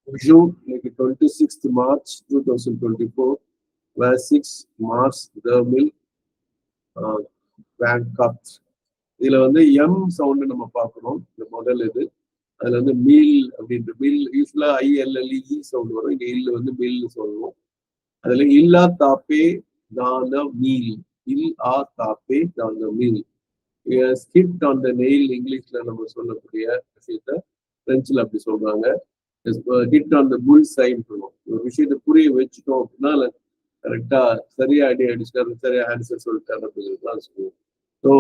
Bonjour, like 26th March 2024, where 6 March the mill Bancup. இதுல வந்து M sound நம்ம பார்க்கணும். இந்த முதல் இது அதுல வந்து மீல் அப்படின்ற மீல் யூஸ்வலா ILLE சவுண்ட் வரும். இங்க இல்ல வந்து மீல்னு சொல்லுவோம். அதுல இல்லா தாப்பே தான மீல், இல் ஆ தாப்பே தான மீல். ஸ்கிட் ஆன் த நெயில் இங்கிலீஷ்ல நம்ம சொல்லக்கூடிய விஷயத்த பிரெஞ்சுல அப்படி சொல்றாங்க. ஹிட் ஆன் த புல் சைன் சொல்லுவோம். ஒரு விஷயத்த புரிய வச்சுட்டோம் அப்படின்னா கரெக்டா சரியா அடிச்சுட்டாரு, சரியா ஆன்சர் சொல்லிட்டாரு அப்படிங்கிறது தான் சொல்லுவோம். ஸோ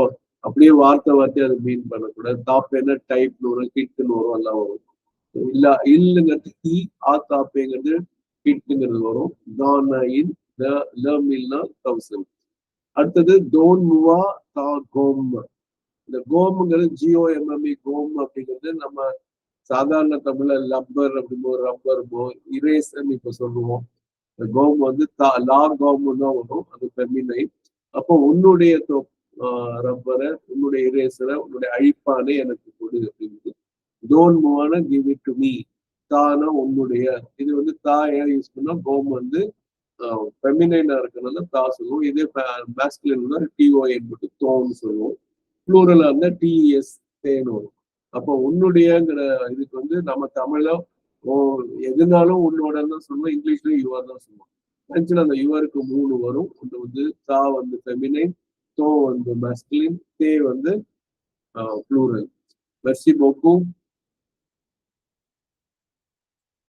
அப்படியே வார்த்தையை அதை மீன் பண்ணக்கூடாது. தாப்பேன்னா டைப்னு வரும், ஹிட்னு வரும், எல்லாம் வரும். இல்ல இல்லுங்கிறது ஆ தாப்பேங்கிறது ஹிட்ங்கிறது வரும். தான இன் மீல்னா 1000. அடுத்தது தோன் முவா தா கோம். இந்த கோம்ங்கிறது GOMME கோம் அப்படிங்கிறது நம்ம சாதாரண தமிழ்ல லப்பர் அப்படிமோ ரப்பர்மோ இரேசன் இப்ப சொல்லுவோம். கோம் வந்து லா கோம் தான் வரும், அது ஃபெமினை. அப்போ உன்னுடைய ரப்பரை, உன்னுடைய இரேசரை, உன்னுடைய அழிப்பானே எனக்கு கொடு அப்படின்னு. டோன்ட் மூவான கிவ் இட் டு மீ. தானா உன்னுடைய. இது வந்து தா ஏன் யூஸ் பண்ணா கோம் வந்து ஃபெமினைனா இருக்கனால தா சொல்லுவோம். இதே மேஸ்குலின் TON போட்டு தோன்னு சொல்லுவோம். ப்ளூரலா இருந்தா TES தேன்னு வரும். அப்போ உன்னுடையங்கிற இதுக்கு வந்து நம்ம தமிழ்ல எதுனாலும் உன்னோடன்னு தான் சொல்லுவோம். இங்கிலீஷ்ல யுவர் தான் சொல்லுவோம். பிரெஞ்சுல அந்த யுவருக்கு 3 வரும். ஒன்று வந்து தா வந்து ஃபெமினைன், தோ வந்து மேஸ்குலின், தே வந்து ப்ளூரல். மெர்சி போக்கும்.